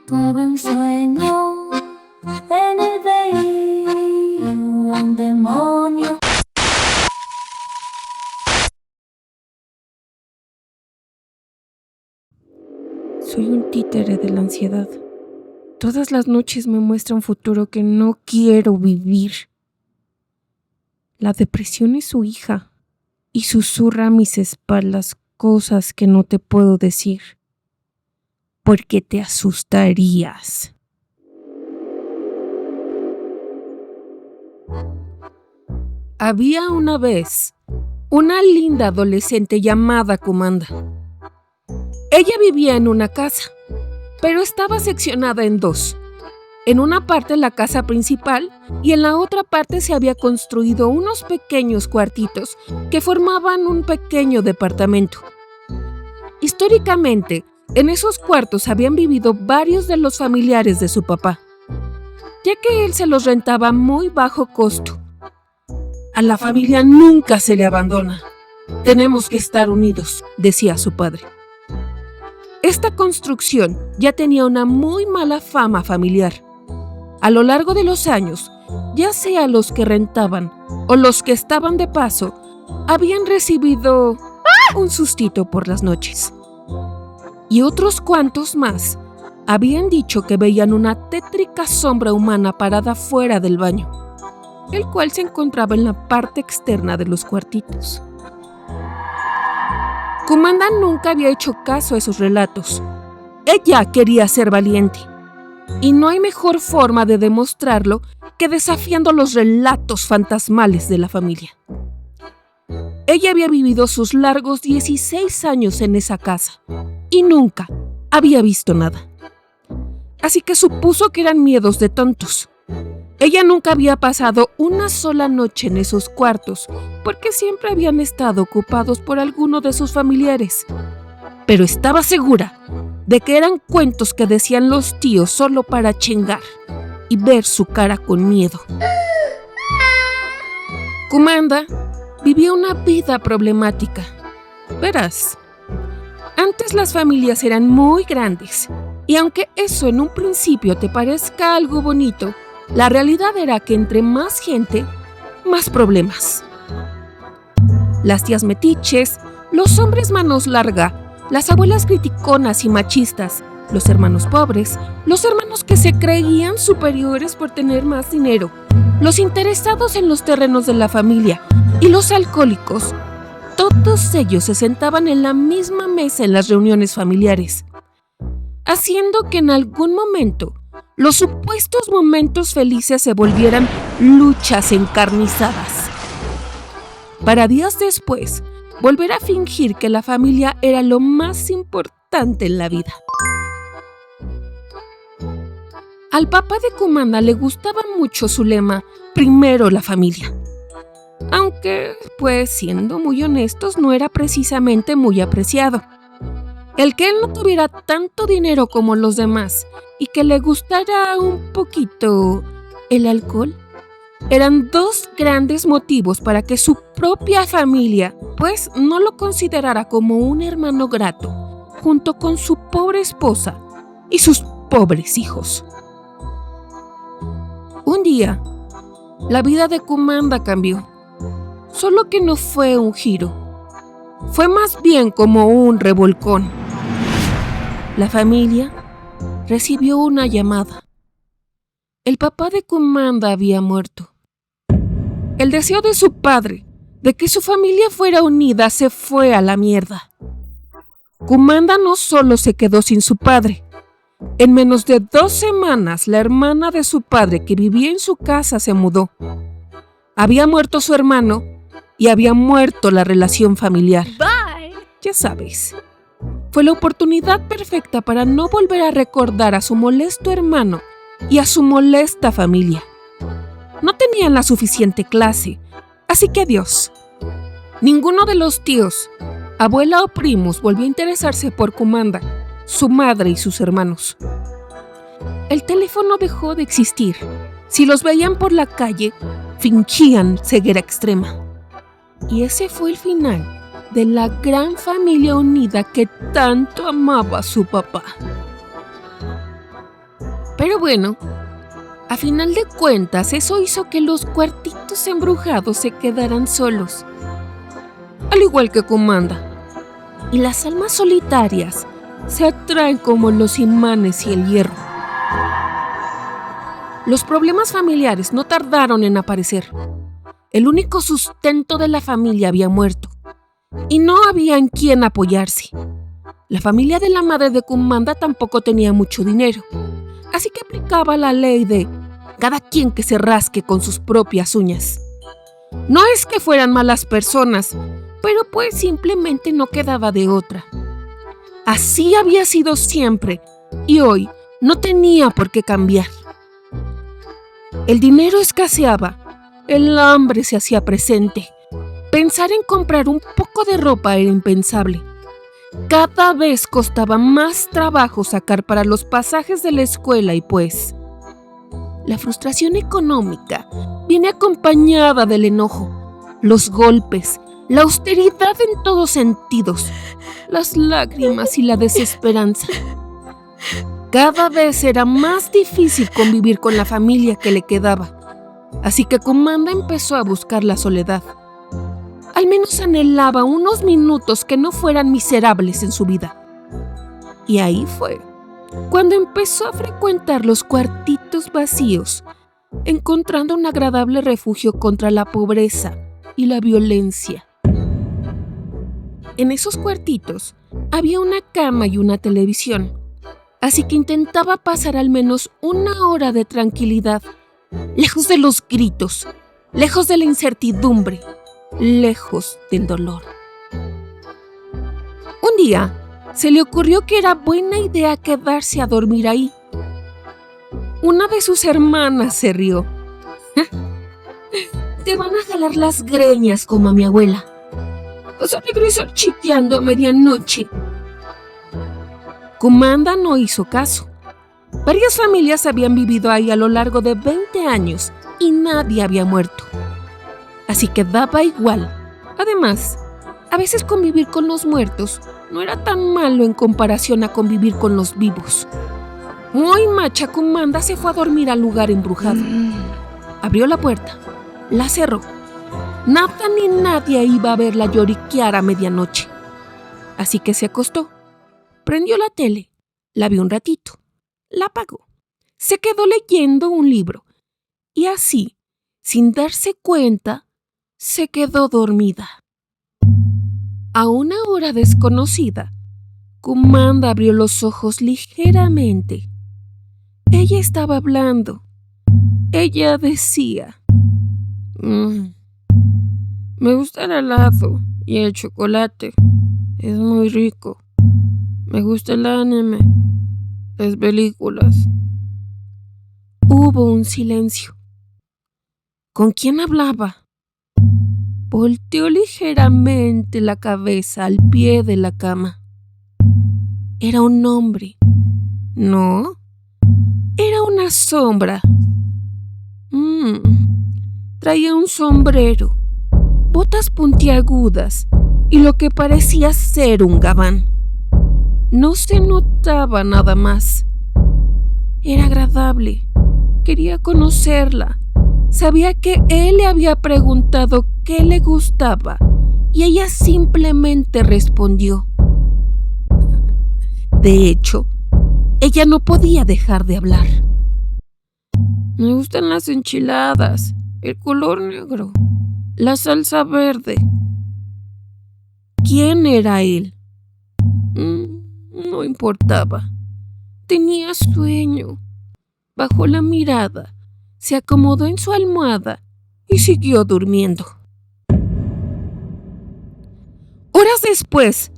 Tuve un sueño, en el veía un demonio. Soy un títere de la ansiedad. Todas las noches me muestra un futuro que no quiero vivir. La depresión es su hija y susurra a mis espaldas cosas que no te puedo decir, porque te asustarías. Había una vez una linda adolescente llamada Kumanda. Ella vivía en una casa, pero estaba seccionada en dos. En una parte la casa principal y en la otra parte se había construido unos pequeños cuartitos que formaban un pequeño departamento. Históricamente, en esos cuartos habían vivido varios de los familiares de su papá, ya que él se los rentaba a muy bajo costo. A la familia nunca se le abandona. Tenemos que estar unidos, decía su padre. Esta construcción ya tenía una muy mala fama familiar. A lo largo de los años, ya sea los que rentaban o los que estaban de paso, habían recibido un sustito por las noches. Y otros cuantos más habían dicho que veían una tétrica sombra humana parada fuera del baño, el cual se encontraba en la parte externa de los cuartitos. Kumanda nunca había hecho caso a esos relatos. Ella quería ser valiente. Y no hay mejor forma de demostrarlo que desafiando los relatos fantasmales de la familia. Ella había vivido sus largos 16 años en esa casa y nunca había visto nada. Así que supuso que eran miedos de tontos. Ella nunca había pasado una sola noche en esos cuartos porque siempre habían estado ocupados por alguno de sus familiares. Pero estaba segura de que eran cuentos que decían los tíos solo para chingar y ver su cara con miedo. Kumanda vivía una vida problemática. Verás, antes las familias eran muy grandes y aunque eso en un principio te parezca algo bonito, la realidad era que entre más gente, más problemas. Las tías metiches, los hombres manos larga, las abuelas criticonas y machistas, los hermanos pobres, los hermanos que se creían superiores por tener más dinero, los interesados en los terrenos de la familia y los alcohólicos, todos ellos se sentaban en la misma mesa en las reuniones familiares, haciendo que en algún momento los supuestos momentos felices se volvieran luchas encarnizadas. Para días después, volver a fingir que la familia era lo más importante en la vida. Al papá de Kumanda le gustaba mucho su lema, primero la familia. Aunque, pues siendo muy honestos, no era precisamente muy apreciado. El que él no tuviera tanto dinero como los demás y que le gustara un poquito el alcohol, eran dos grandes motivos para que su propia familia, pues, no lo considerara como un hermano grato, junto con su pobre esposa y sus pobres hijos. Un día, la vida de Kumanda cambió, solo que no fue un giro, fue más bien como un revolcón. La familia recibió una llamada. El papá de Kumanda había muerto. El deseo de su padre de que su familia fuera unida se fue a la mierda. Kumanda no solo se quedó sin su padre. En menos de 2 semanas, la hermana de su padre que vivía en su casa se mudó. Había muerto su hermano y había muerto la relación familiar. Bye. Ya sabes, fue la oportunidad perfecta para no volver a recordar a su molesto hermano y a su molesta familia. No tenían la suficiente clase, así que adiós. Ninguno de los tíos, abuela o primos volvió a interesarse por Kumanda, su madre y sus hermanos. El teléfono dejó de existir. Si los veían por la calle, fingían ceguera extrema. Y ese fue el final de la gran familia unida que tanto amaba a su papá. Pero bueno, a final de cuentas, eso hizo que los cuartitos embrujados se quedaran solos, al igual que Kumanda. Y las almas solitarias se atraen como los imanes y el hierro. Los problemas familiares no tardaron en aparecer. El único sustento de la familia había muerto y no había en quién apoyarse. La familia de la madre de Kumanda tampoco tenía mucho dinero, así que aplicaba la ley de cada quien que se rasque con sus propias uñas. No es que fueran malas personas, pero pues simplemente no quedaba de otra. Así había sido siempre y hoy no tenía por qué cambiar. El dinero escaseaba, el hambre se hacía presente. Pensar en comprar un poco de ropa era impensable. Cada vez costaba más trabajo sacar para los pasajes de la escuela y pues la frustración económica viene acompañada del enojo, los golpes, la austeridad en todos sentidos, las lágrimas y la desesperanza. Cada vez era más difícil convivir con la familia que le quedaba, así que Kumanda empezó a buscar la soledad. Al menos anhelaba unos minutos que no fueran miserables en su vida. Y ahí fue cuando empezó a frecuentar los cuartitos vacíos, encontrando un agradable refugio contra la pobreza y la violencia. En esos cuartitos había una cama y una televisión, así que intentaba pasar al menos una hora de tranquilidad, lejos de los gritos, lejos de la incertidumbre, lejos del dolor. Un día se le ocurrió que era buena idea quedarse a dormir ahí. Una de sus hermanas se rió. Te van a jalar las greñas como a mi abuela. Vas a regresar chiqueando a medianoche. Kumanda no hizo caso. Varias familias habían vivido ahí a lo largo de 20 años y nadie había muerto. Así que daba igual. Además, a veces convivir con los muertos no era tan malo en comparación a convivir con los vivos. Muy macha, Kumanda se fue a dormir al lugar embrujado. Abrió la puerta, la cerró. Nada ni nadie iba a verla lloriquear a medianoche. Así que se acostó, prendió la tele, la vio un ratito, la apagó, se quedó leyendo un libro y así, sin darse cuenta, se quedó dormida. A una hora desconocida, Kumanda abrió los ojos ligeramente. Ella estaba hablando. Ella decía: me gusta el helado y el chocolate. Es muy rico. Me gusta el anime, las películas. Hubo un silencio. ¿Con quién hablaba? Volteó ligeramente la cabeza al pie de la cama. Era un hombre. No, era una sombra. Traía un sombrero, botas puntiagudas y lo que parecía ser un gabán. No se notaba nada más. Era agradable. Quería conocerla. Sabía que él le había preguntado qué le gustaba y ella simplemente respondió. De hecho, ella no podía dejar de hablar. Me gustan las enchiladas, el color negro, la salsa verde. ¿Quién era él? No importaba. Tenía sueño. Bajó la mirada, se acomodó en su almohada y siguió durmiendo. Horas después,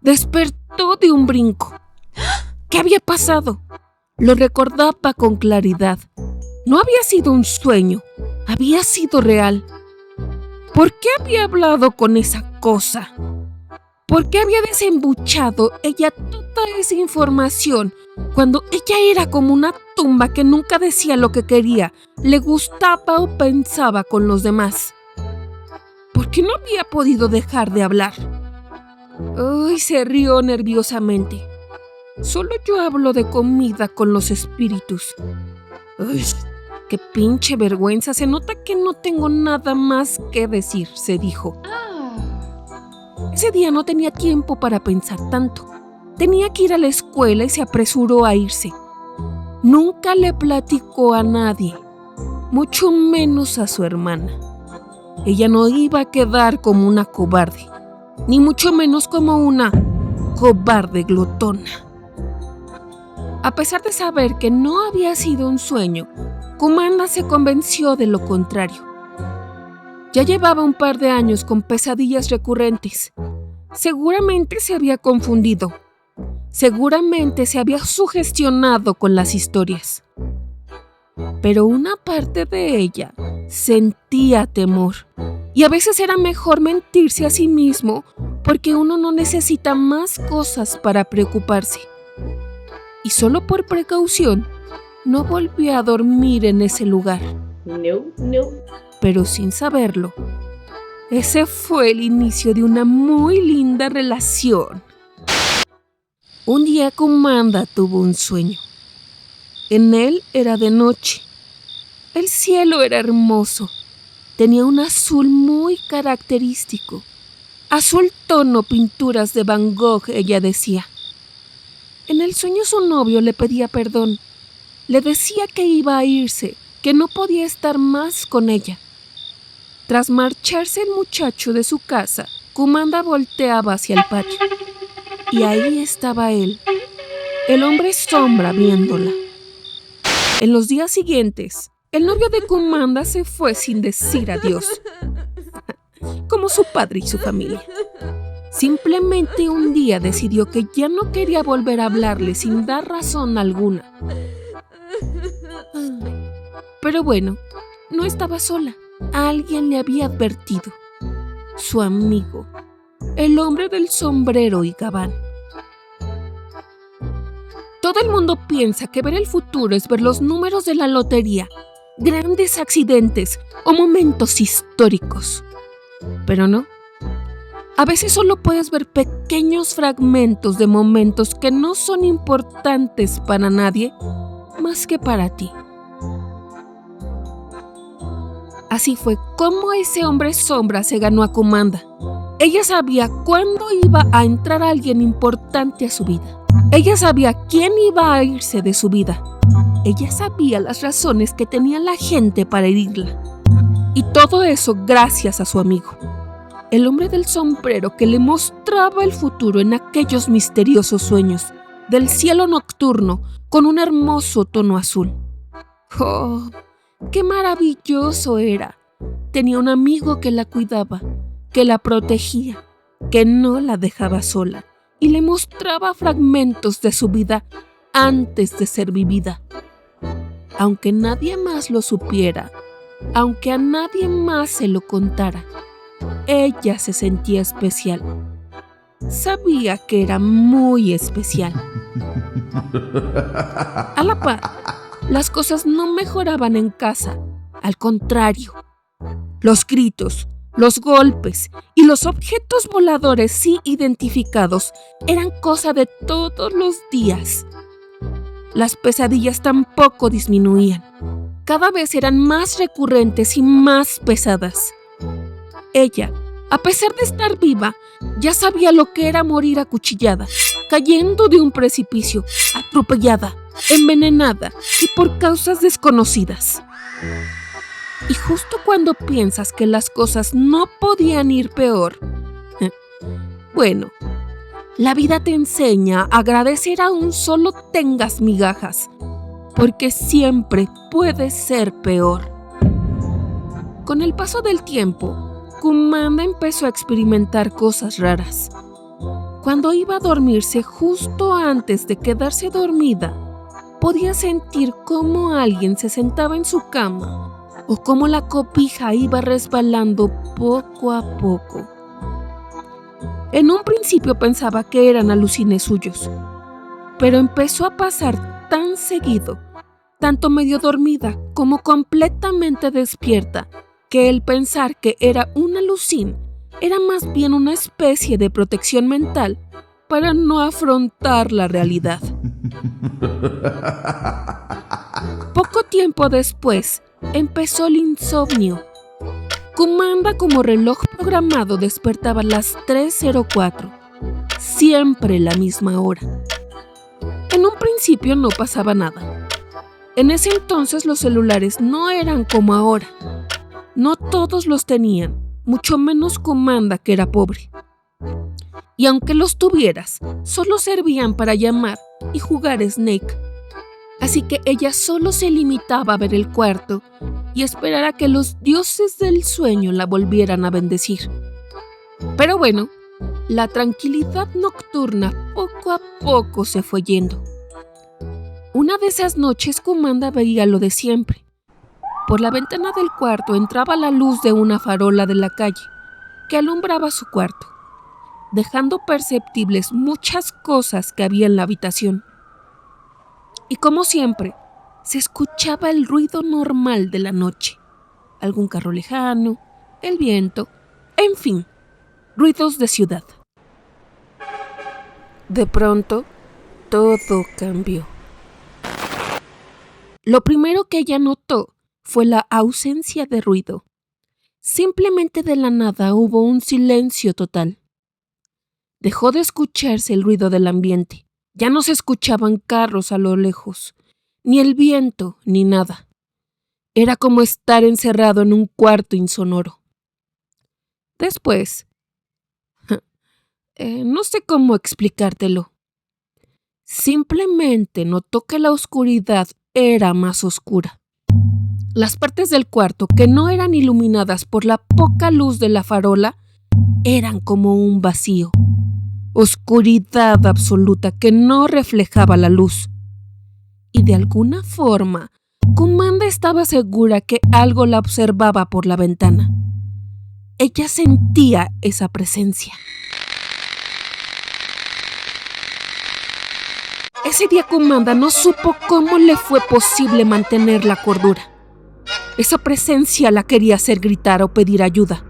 despertó de un brinco. ¿Qué había pasado? Lo recordaba con claridad. No había sido un sueño, había sido real. ¿Por qué había hablado con esa cosa? ¿Por qué había desembuchado ella toda esa información cuando ella era como una tumba que nunca decía lo que quería, le gustaba o pensaba con los demás? ¿Por qué no había podido dejar de hablar? Ay, se rió nerviosamente. Solo yo hablo de comida con los espíritus. Uy, qué pinche vergüenza. Se nota que no tengo nada más que decir, se dijo. Ese día no tenía tiempo para pensar tanto. Tenía que ir a la escuela y se apresuró a irse. Nunca le platicó a nadie, mucho menos a su hermana. Ella no iba a quedar como una cobarde, ni mucho menos como una cobarde glotona. A pesar de saber que no había sido un sueño, Kumanda se convenció de lo contrario. Ya llevaba un par de años con pesadillas recurrentes. Seguramente se había confundido. Seguramente se había sugestionado con las historias. Pero una parte de ella sentía temor. Y a veces era mejor mentirse a sí mismo porque uno no necesita más cosas para preocuparse. Y solo por precaución, no volvió a dormir en ese lugar. No. Pero sin saberlo, ese fue el inicio de una muy linda relación. Un día Kumanda tuvo un sueño. En él era de noche. El cielo era hermoso. Tenía un azul muy característico. Azul tono pinturas de Van Gogh, ella decía. En el sueño su novio le pedía perdón. Le decía que iba a irse, que no podía estar más con ella. Tras marcharse el muchacho de su casa, Kumanda volteaba hacia el patio. Y ahí estaba él, el hombre sombra viéndola. En los días siguientes, el novio de Kumanda se fue sin decir adiós, como su padre y su familia. Simplemente un día decidió que ya no quería volver a hablarle sin dar razón alguna. Pero bueno, no estaba sola. Alguien le había advertido. Su amigo, el hombre del sombrero y gabán. Todo el mundo piensa que ver el futuro es ver los números de la lotería, grandes accidentes o momentos históricos. Pero no. A veces solo puedes ver pequeños fragmentos de momentos que no son importantes para nadie más que para ti. Así fue como ese hombre sombra se ganó a Kumanda. Ella sabía cuándo iba a entrar alguien importante a su vida. Ella sabía quién iba a irse de su vida. Ella sabía las razones que tenía la gente para herirla. Y todo eso gracias a su amigo, el hombre del sombrero que le mostraba el futuro en aquellos misteriosos sueños del cielo nocturno con un hermoso tono azul. ¡Oh! ¡Qué maravilloso era! Tenía un amigo que la cuidaba, que la protegía, que no la dejaba sola y le mostraba fragmentos de su vida antes de ser vivida. Aunque nadie más lo supiera, aunque a nadie más se lo contara, ella se sentía especial. Sabía que era muy especial. A la par, las cosas no mejoraban en casa. Al contrario, los gritos, los golpes y los objetos voladores sí identificados eran cosa de todos los días. Las pesadillas tampoco disminuían. Cada vez eran más recurrentes y más pesadas. Ella, a pesar de estar viva, ya sabía lo que era morir acuchillada, cayendo de un precipicio, atropellada, envenenada y por causas desconocidas. Y justo cuando piensas que las cosas no podían ir peor, bueno, la vida te enseña a agradecer aún solo tengas migajas, porque siempre puede ser peor. Con el paso del tiempo, Kumanda empezó a experimentar cosas raras. Cuando iba a dormirse justo antes de quedarse dormida, podía sentir cómo alguien se sentaba en su cama o cómo la cobija iba resbalando poco a poco. En un principio pensaba que eran alucines suyos, pero empezó a pasar tan seguido, tanto medio dormida como completamente despierta, que el pensar que era un alucín era más bien una especie de protección mental para no afrontar la realidad. Poco tiempo después, empezó el insomnio. Kumanda, como reloj programado, despertaba a las 3:04, siempre la misma hora. En un principio no pasaba nada. En ese entonces los celulares no eran como ahora. No todos los tenían, mucho menos Kumanda, que era pobre. Y aunque los tuvieras, solo servían para llamar y jugar Snake. Así que ella solo se limitaba a ver el cuarto y esperar a que los dioses del sueño la volvieran a bendecir. Pero bueno, la tranquilidad nocturna poco a poco se fue yendo. Una de esas noches Kumanda veía lo de siempre. Por la ventana del cuarto entraba la luz de una farola de la calle que alumbraba su cuarto, dejando perceptibles muchas cosas que había en la habitación. Y como siempre, se escuchaba el ruido normal de la noche, algún carro lejano, el viento, en fin, ruidos de ciudad. De pronto, todo cambió. Lo primero que ella notó fue la ausencia de ruido. Simplemente de la nada hubo un silencio total. Dejó de escucharse el ruido del ambiente. Ya no se escuchaban carros a lo lejos, ni el viento, ni nada. Era como estar encerrado en un cuarto insonoro. Después, no sé cómo explicártelo. Simplemente notó que la oscuridad era más oscura. Las partes del cuarto que no eran iluminadas por la poca luz de la farola eran como un vacío. Oscuridad absoluta que no reflejaba la luz. Y de alguna forma, Kumanda estaba segura que algo la observaba por la ventana. Ella sentía esa presencia. Ese día Kumanda no supo cómo le fue posible mantener la cordura. Esa presencia la quería hacer gritar o pedir ayuda,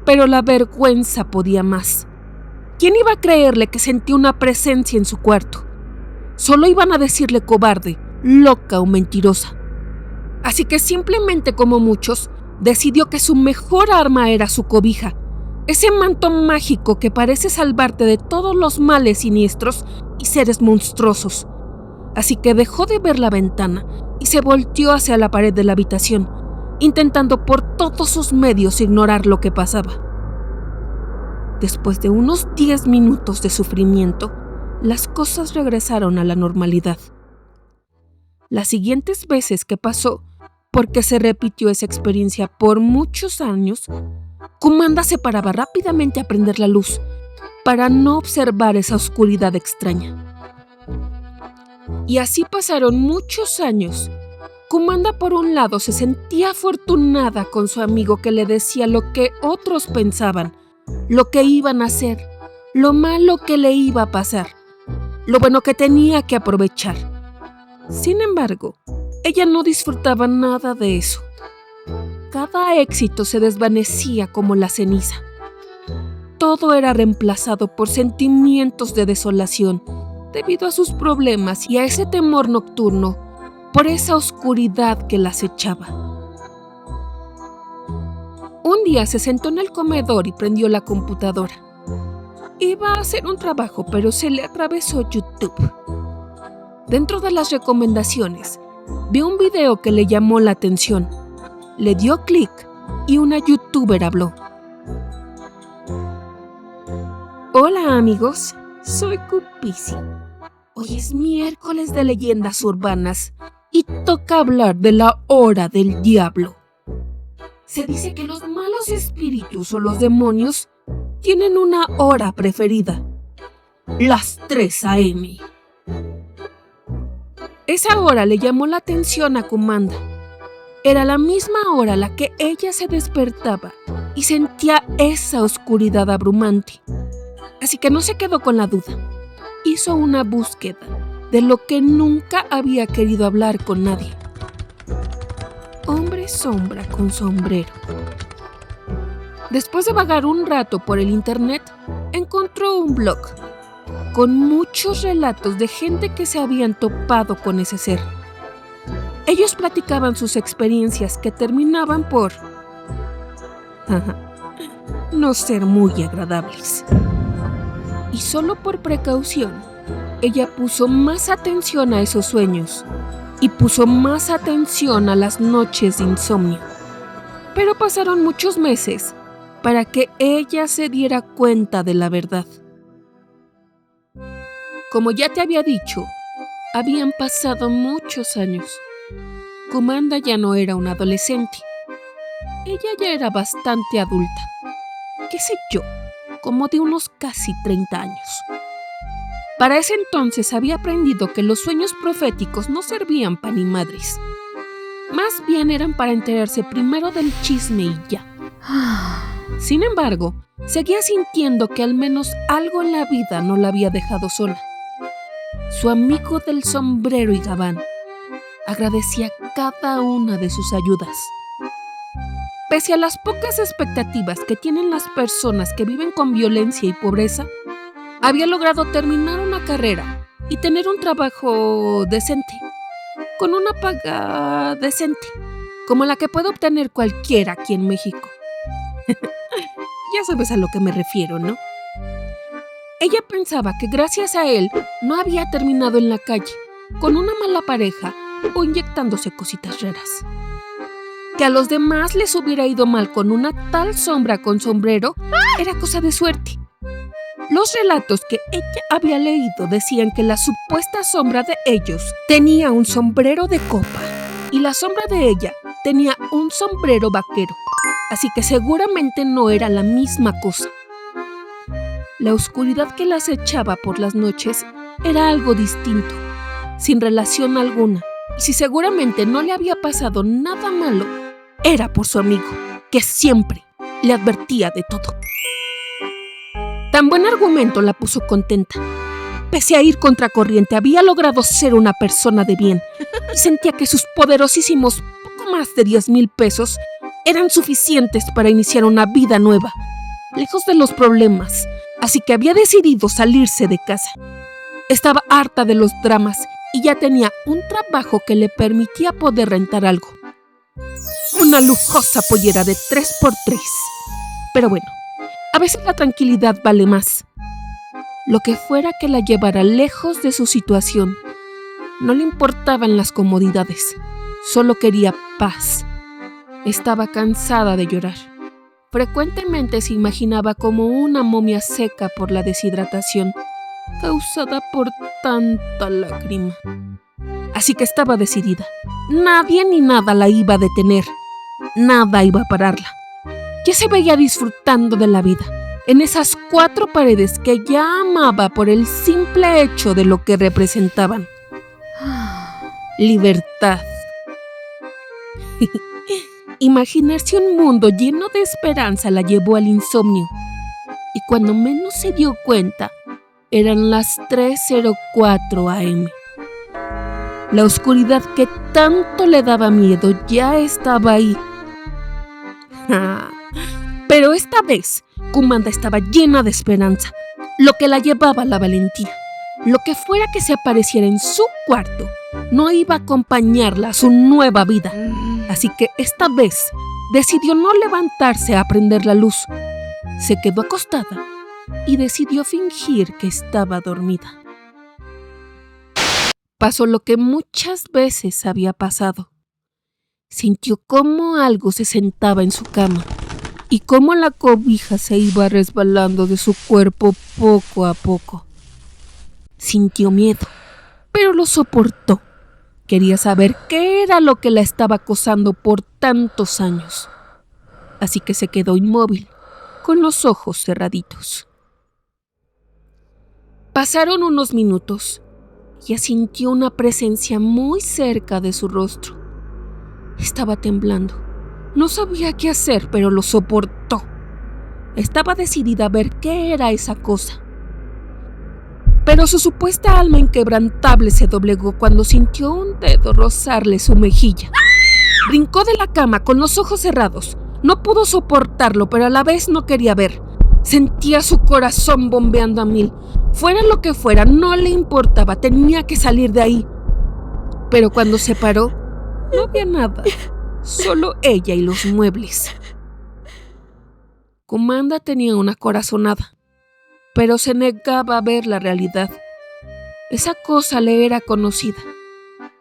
pero la vergüenza podía más. ¿Quién iba a creerle que sentía una presencia en su cuarto? Solo iban a decirle cobarde, loca o mentirosa. Así que simplemente, como muchos, decidió que su mejor arma era su cobija, ese manto mágico que parece salvarte de todos los males siniestros y seres monstruosos. Así que dejó de ver la ventana y se volteó hacia la pared de la habitación, intentando por todos sus medios ignorar lo que pasaba. Después de unos 10 minutos de sufrimiento, las cosas regresaron a la normalidad. Las siguientes veces que pasó, porque se repitió esa experiencia por muchos años, Kumanda se paraba rápidamente a prender la luz para no observar esa oscuridad extraña. Y así pasaron muchos años. Kumanda, por un lado, se sentía afortunada con su amigo que le decía lo que otros pensaban, lo que iban a hacer, lo malo que le iba a pasar, lo bueno que tenía que aprovechar. Sin embargo, ella no disfrutaba nada de eso. Cada éxito se desvanecía como la ceniza. Todo era reemplazado por sentimientos de desolación debido a sus problemas y a ese temor nocturno por esa oscuridad que la acechaba. Un día se sentó en el comedor y prendió la computadora. Iba a hacer un trabajo, pero se le atravesó YouTube. Dentro de las recomendaciones, vio un video que le llamó la atención. Le dio clic y una youtuber habló. Hola amigos, soy Cupisi. Hoy es miércoles de leyendas urbanas y toca hablar de la hora del diablo. Se dice que los malos espíritus o los demonios tienen una hora preferida, las 3 a.m. Esa hora le llamó la atención a Kumanda. Era la misma hora a la que ella se despertaba y sentía esa oscuridad abrumante. Así que no se quedó con la duda. Hizo una búsqueda de lo que nunca había querido hablar con nadie. Hombre sombra con sombrero. Después de vagar un rato por el internet, encontró un blog. con muchos relatos de gente que se habían topado con ese ser. Ellos platicaban sus experiencias que terminaban por no ser muy agradables. Y solo por precaución, ella puso más atención a esos sueños y puso más atención a las noches de insomnio. Pero pasaron muchos meses para que ella se diera cuenta de la verdad. Como ya te había dicho, habían pasado muchos años. Kumanda ya no era una adolescente. Ella ya era bastante adulta. ¿Qué sé yo? Como de unos casi 30 años. Para ese entonces había aprendido que los sueños proféticos no servían para ni madres. Más bien eran para enterarse primero del chisme y ya. Sin embargo, seguía sintiendo que al menos algo en la vida no la había dejado sola. Su amigo del sombrero y gabán agradecía cada una de sus ayudas. Pese a las pocas expectativas que tienen las personas que viven con violencia y pobreza, había logrado terminar una carrera y tener un trabajo decente, con una paga decente, como la que puede obtener cualquiera aquí en México. Ya sabes a lo que me refiero, ¿no? Ella pensaba que gracias a él no había terminado en la calle, con una mala pareja o inyectándose cositas raras. Que a los demás les hubiera ido mal con una tal sombra con sombrero era cosa de suerte. Los relatos que ella había leído decían que la supuesta sombra de ellos tenía un sombrero de copa y la sombra de ella tenía un sombrero vaquero, así que seguramente no era la misma cosa. La oscuridad que las echaba por las noches era algo distinto, sin relación alguna, y si seguramente no le había pasado nada malo, era por su amigo, que siempre le advertía de todo. Tan buen argumento la puso contenta. Pese a ir contracorriente, había logrado ser una persona de bien y sentía que sus poderosísimos poco más de 10,000 pesos eran suficientes para iniciar una vida nueva, lejos de los problemas, así que había decidido salirse de casa. Estaba harta de los dramas y ya tenía un trabajo que le permitía poder rentar algo. Una lujosa pollera de 3x3. Pero bueno, a veces la tranquilidad vale más. Lo que fuera que la llevara lejos de su situación. No le importaban las comodidades, solo quería paz. Estaba cansada de llorar. Frecuentemente se imaginaba como una momia seca por la deshidratación, causada por tanta lágrima. Así que estaba decidida. Nadie ni nada la iba a detener. Nada iba a pararla. Ya se veía disfrutando de la vida, en esas 4 paredes que ya amaba por el simple hecho de lo que representaban. Libertad. Imaginarse un mundo lleno de esperanza la llevó al insomnio. Y cuando menos se dio cuenta, eran las 3:04 a.m. La oscuridad que tanto le daba miedo ya estaba ahí. Pero esta vez, Kumanda estaba llena de esperanza, lo que la llevaba a la valentía. Lo que fuera que se apareciera en su cuarto, no iba a acompañarla a su nueva vida. Así que esta vez decidió no levantarse a prender la luz. Se quedó acostada y decidió fingir que estaba dormida. Pasó lo que muchas veces había pasado. Sintió cómo algo se sentaba en su cama y cómo la cobija se iba resbalando de su cuerpo poco a poco. Sintió miedo, pero lo soportó. Quería saber qué era lo que la estaba acosando por tantos años. Así que se quedó inmóvil, con los ojos cerraditos. Pasaron unos minutos. Ella sintió una presencia muy cerca de su rostro. Estaba temblando. No sabía qué hacer, pero lo soportó. Estaba decidida a ver qué era esa cosa. Pero su supuesta alma inquebrantable se doblegó cuando sintió un dedo rozarle su mejilla. Brincó de la cama con los ojos cerrados. No pudo soportarlo, pero a la vez no quería ver. Sentía su corazón bombeando a mil. Fuera lo que fuera, no le importaba, tenía que salir de ahí. Pero cuando se paró, no había nada, solo ella y los muebles. Kumanda tenía una corazonada, pero se negaba a ver la realidad. Esa cosa le era conocida.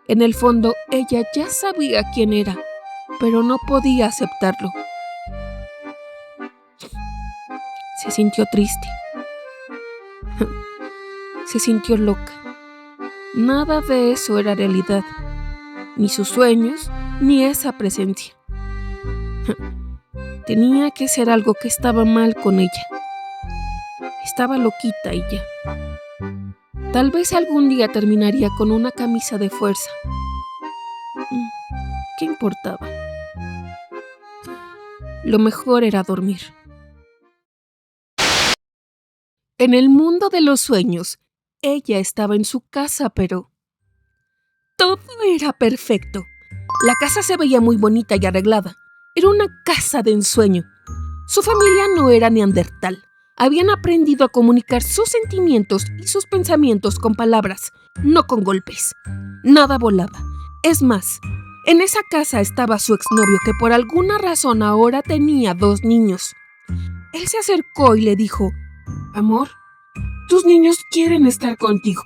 En el fondo, ella ya sabía quién era, pero no podía aceptarlo. Se sintió triste. Se sintió loca. Nada de eso era realidad, ni sus sueños, ni esa presencia. Tenía que ser algo que estaba mal con ella. Estaba loquita y ya. Tal vez algún día terminaría con una camisa de fuerza. ¿Qué importaba? Lo mejor era dormir. En el mundo de los sueños, ella estaba en su casa, pero todo era perfecto. La casa se veía muy bonita y arreglada. Era una casa de ensueño. Su familia no era neandertal. Habían aprendido a comunicar sus sentimientos y sus pensamientos con palabras, no con golpes. Nada volaba. Es más, en esa casa estaba su exnovio, que por alguna razón ahora tenía 2 niños. Él se acercó y le dijo: «Amor, tus niños quieren estar contigo».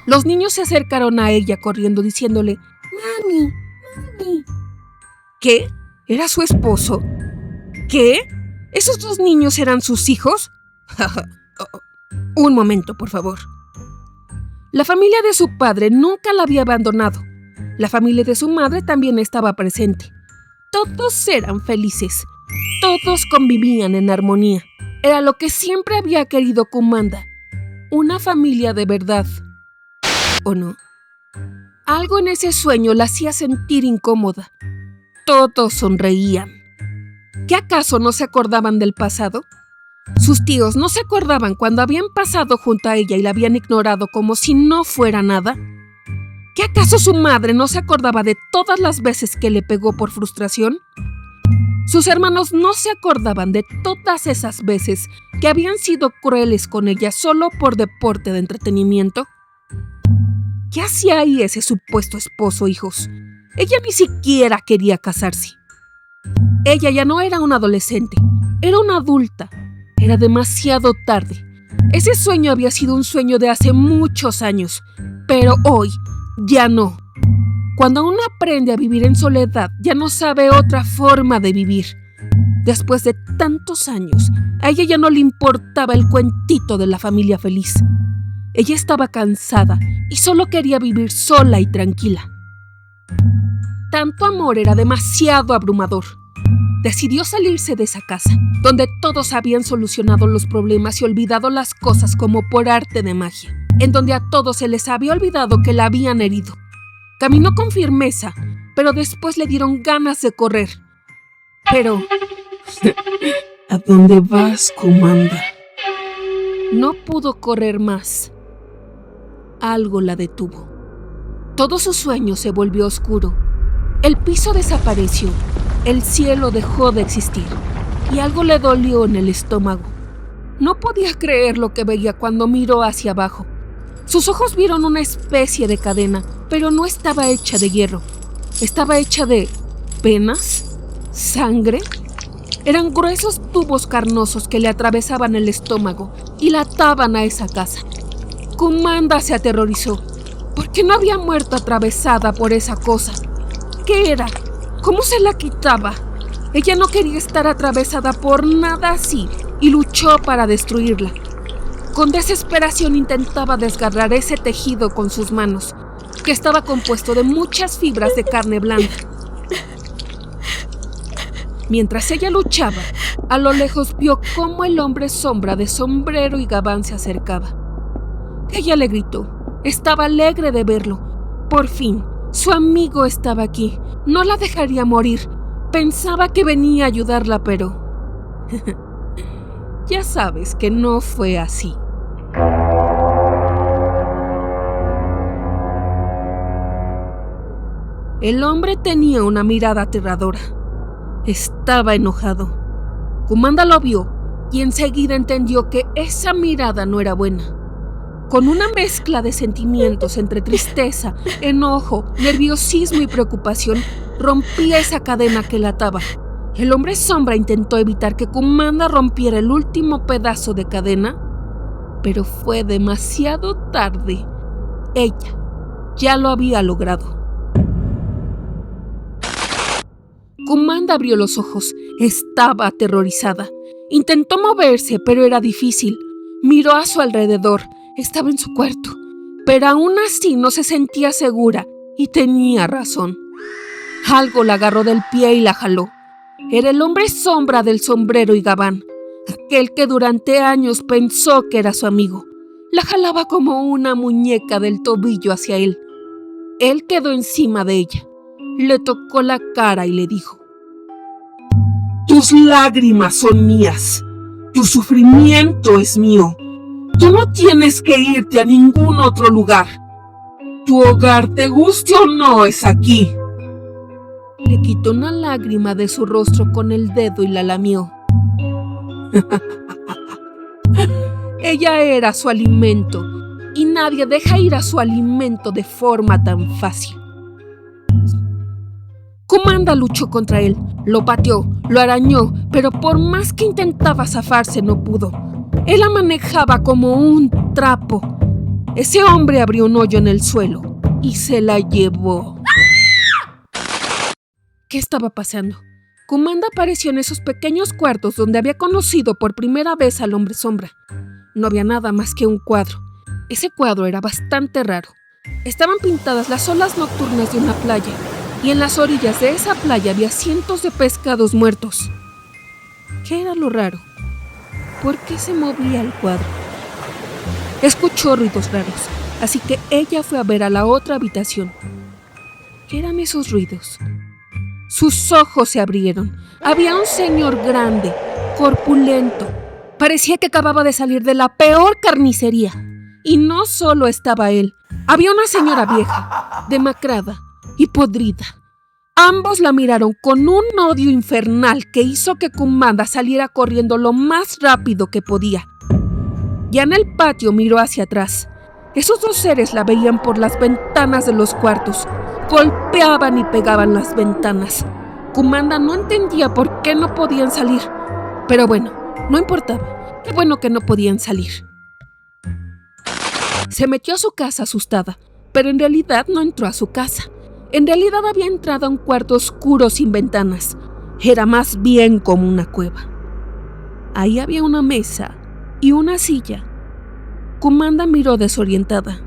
Los niños se acercaron a ella corriendo diciéndole: «Mami, mami». ¿Qué? ¿Era su esposo? ¿Qué? ¿Esos 2 niños eran sus hijos? Un momento, por favor. La familia de su padre nunca la había abandonado. La familia de su madre también estaba presente. Todos eran felices. Todos convivían en armonía. Era lo que siempre había querido Kumanda. Una familia de verdad. ¿O no? Algo en ese sueño la hacía sentir incómoda. Todos sonreían. ¿Qué acaso no se acordaban del pasado? Sus tíos no se acordaban cuando habían pasado junto a ella y la habían ignorado como si no fuera nada. ¿Qué acaso su madre no se acordaba de todas las veces que le pegó por frustración? Sus hermanos no se acordaban de todas esas veces que habían sido crueles con ella solo por deporte de entretenimiento. ¿Qué hacía ahí ese supuesto esposo, hijos? Ella ni siquiera quería casarse. Ella ya no era una adolescente, era una adulta. Era demasiado tarde. Ese sueño había sido un sueño de hace muchos años, pero hoy ya no. Cuando uno aprende a vivir en soledad, ya no sabe otra forma de vivir. Después de tantos años, a ella ya no le importaba el cuentito de la familia feliz. Ella estaba cansada y solo quería vivir sola y tranquila. Tanto amor era demasiado abrumador. Decidió salirse de esa casa, donde todos habían solucionado los problemas y olvidado las cosas como por arte de magia, en donde a todos se les había olvidado que la habían herido. Caminó con firmeza, pero después le dieron ganas de correr. Pero... ¿A dónde vas, Kumanda? No pudo correr más. Algo la detuvo. Todo su sueño se volvió oscuro. El piso desapareció. El cielo dejó de existir y algo le dolió en el estómago. No podía creer lo que veía cuando miró hacia abajo. Sus ojos vieron una especie de cadena, pero no estaba hecha de hierro. Estaba hecha de venas, sangre. Eran gruesos tubos carnosos que le atravesaban el estómago y la ataban a esa casa. Kumanda se aterrorizó, porque no había muerto atravesada por esa cosa. ¿Qué era? ¿Cómo se la quitaba? Ella no quería estar atravesada por nada así y luchó para destruirla. Con desesperación intentaba desgarrar ese tejido con sus manos, que estaba compuesto de muchas fibras de carne blanda. Mientras ella luchaba, a lo lejos vio cómo el hombre sombra de sombrero y gabán se acercaba. Ella le gritó. Estaba alegre de verlo. Por fin, su amigo estaba aquí. No la dejaría morir. Pensaba que venía a ayudarla, pero... ya sabes que no fue así. El hombre tenía una mirada aterradora. Estaba enojado. Kumanda lo vio y enseguida entendió que esa mirada no era buena. Con una mezcla de sentimientos entre tristeza, enojo, nerviosismo y preocupación, rompía esa cadena que la ataba. El hombre sombra intentó evitar que Kumanda rompiera el último pedazo de cadena, pero fue demasiado tarde. Ella ya lo había logrado. Kumanda abrió los ojos. Estaba aterrorizada. Intentó moverse, pero era difícil. Miró a su alrededor. Estaba en su cuarto, pero aún así no se sentía segura y tenía razón. Algo la agarró del pie y la jaló. Era el hombre sombra del sombrero y gabán, aquel que durante años pensó que era su amigo. La jalaba como una muñeca del tobillo hacia él. Él quedó encima de ella, le tocó la cara y le dijo: Tus lágrimas son mías. Tu sufrimiento es mío. Tú no tienes que irte a ningún otro lugar. Tu hogar, te guste o no, es aquí. Le quitó una lágrima de su rostro con el dedo y la lamió. Ella era su alimento, y nadie deja ir a su alimento de forma tan fácil. Kumanda luchó contra él, lo pateó, lo arañó, pero por más que intentaba zafarse no pudo. Él la manejaba como un trapo. Ese hombre abrió un hoyo en el suelo y se la llevó. ¿Qué estaba pasando? Kumanda apareció en esos pequeños cuartos donde había conocido por primera vez al hombre sombra. No había nada más que un cuadro. Ese cuadro era bastante raro. Estaban pintadas las olas nocturnas de una playa, y en las orillas de esa playa había cientos de pescados muertos. ¿Qué era lo raro? ¿Por qué se movía el cuadro? Escuchó ruidos raros, así que ella fue a ver a la otra habitación. ¿Qué eran esos ruidos? Sus ojos se abrieron. Había un señor grande, corpulento. Parecía que acababa de salir de la peor carnicería. Y no solo estaba él. Había una señora vieja, demacrada y podrida. Ambos la miraron con un odio infernal que hizo que Kumanda saliera corriendo lo más rápido que podía. Ya en el patio miró hacia atrás. Esos dos seres la veían por las ventanas de los cuartos. Golpeaban y pegaban las ventanas. Kumanda no entendía por qué no podían salir. Pero bueno, no importaba. Qué bueno que no podían salir. Se metió a su casa asustada, pero en realidad no entró a su casa. En realidad había entrado a un cuarto oscuro sin ventanas. Era más bien como una cueva. Ahí había una mesa y una silla. Kumanda miró desorientada.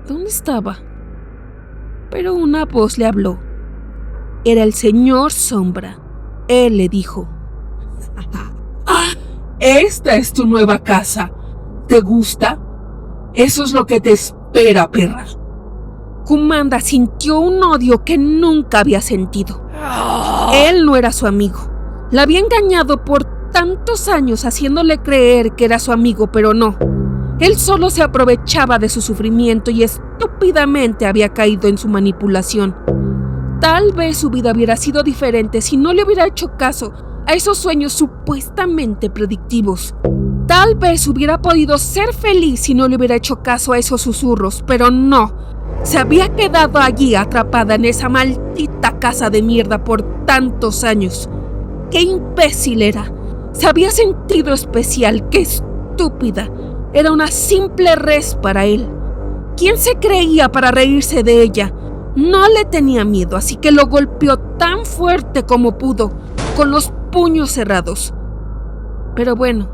¿Dónde estaba? Pero una voz le habló. Era el señor Sombra. Él le dijo: Esta es tu nueva casa. ¿Te gusta? Eso es lo que te espera, perra. Kumanda sintió un odio que nunca había sentido. Él no era su amigo. La había engañado por tantos años haciéndole creer que era su amigo, pero no. Él solo se aprovechaba de su sufrimiento y estúpidamente había caído en su manipulación. Tal vez su vida hubiera sido diferente si no le hubiera hecho caso a esos sueños supuestamente predictivos. Tal vez hubiera podido ser feliz si no le hubiera hecho caso a esos susurros, pero no. Se había quedado allí atrapada en esa maldita casa de mierda por tantos años. ¡Qué imbécil era! Se había sentido especial, ¡qué estúpida! Era una simple res para él. ¿Quién se creía para reírse de ella? No le tenía miedo, así que lo golpeó tan fuerte como pudo, con los puños cerrados. Pero bueno,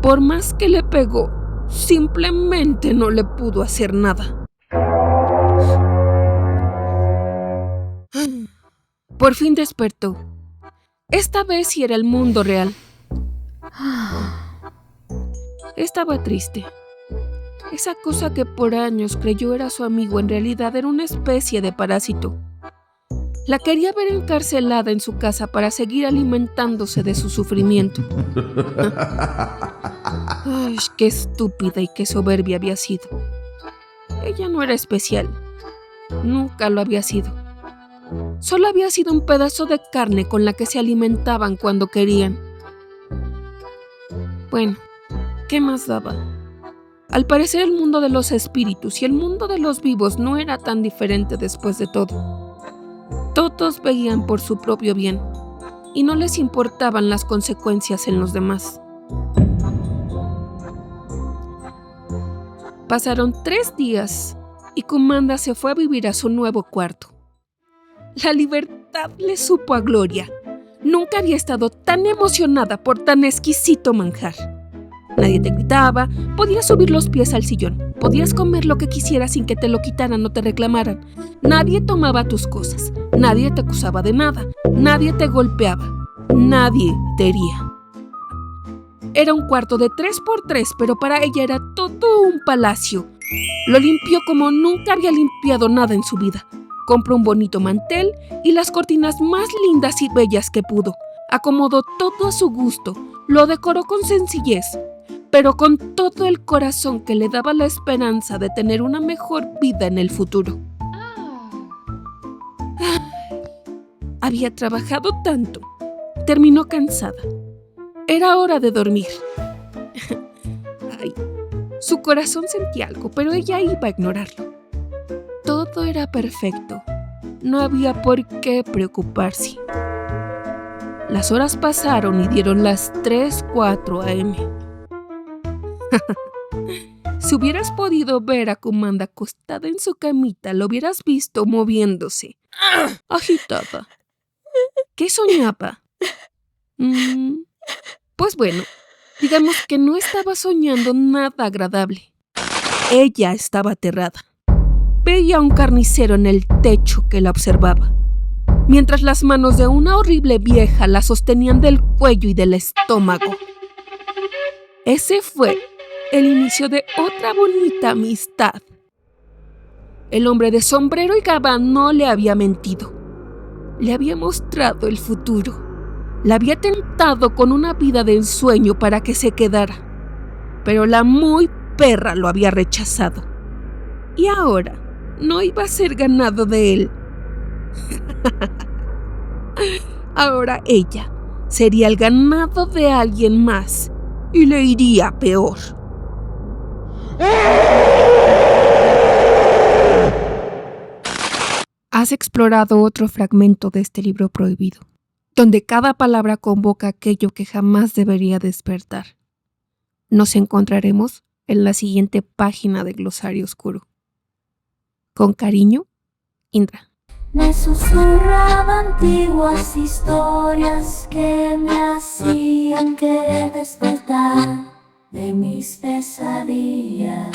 por más que le pegó, simplemente no le pudo hacer nada. Por fin despertó. Esta vez sí era el mundo real. Estaba triste. Esa cosa que por años creyó era su amigo en realidad era una especie de parásito. La quería ver encarcelada en su casa para seguir alimentándose de su sufrimiento. Ay, qué estúpida y qué soberbia había sido. Ella no era especial. Nunca lo había sido. Solo había sido un pedazo de carne con la que se alimentaban cuando querían. Bueno, ¿qué más daba? Al parecer el mundo de los espíritus y el mundo de los vivos no era tan diferente después de todo. Todos veían por su propio bien y no les importaban las consecuencias en los demás. Pasaron 3 días y Kumanda se fue a vivir a su nuevo cuarto. La libertad le supo a Gloria. Nunca había estado tan emocionada por tan exquisito manjar. Nadie te gritaba, podías subir los pies al sillón, podías comer lo que quisieras sin que te lo quitaran o te reclamaran. Nadie tomaba tus cosas, nadie te acusaba de nada, nadie te golpeaba, nadie te hería. Era un cuarto de 3x3, pero para ella era todo un palacio. Lo limpió como nunca había limpiado nada en su vida. Compró un bonito mantel y las cortinas más lindas y bellas que pudo. Acomodó todo a su gusto, lo decoró con sencillez, pero con todo el corazón que le daba la esperanza de tener una mejor vida en el futuro. Había trabajado tanto, terminó cansada. Era hora de dormir. Ay, su corazón sentía algo, pero ella iba a ignorarlo. Todo era perfecto. No había por qué preocuparse. Las horas pasaron y dieron las 3:04 a.m. Si hubieras podido ver a Kumanda acostada en su camita, lo hubieras visto moviéndose, agitada. ¿Qué soñaba? Pues bueno, digamos que no estaba soñando nada agradable. Ella estaba aterrada. Veía a un carnicero en el techo que la observaba, mientras las manos de una horrible vieja la sostenían del cuello y del estómago. Ese fue el inicio de otra bonita amistad. El hombre de sombrero y gabán no le había mentido. Le había mostrado el futuro. La había tentado con una vida de ensueño para que se quedara. Pero la muy perra lo había rechazado. Y ahora no iba a ser ganado de él. Ahora ella sería el ganado de alguien más y le iría peor. Has explorado otro fragmento de este libro prohibido, donde cada palabra convoca aquello que jamás debería despertar. Nos encontraremos en la siguiente página de Glosario Oscuro. Con cariño, Indra. Me susurraba antiguas historias que me hacían querer despertar de mis pesadillas.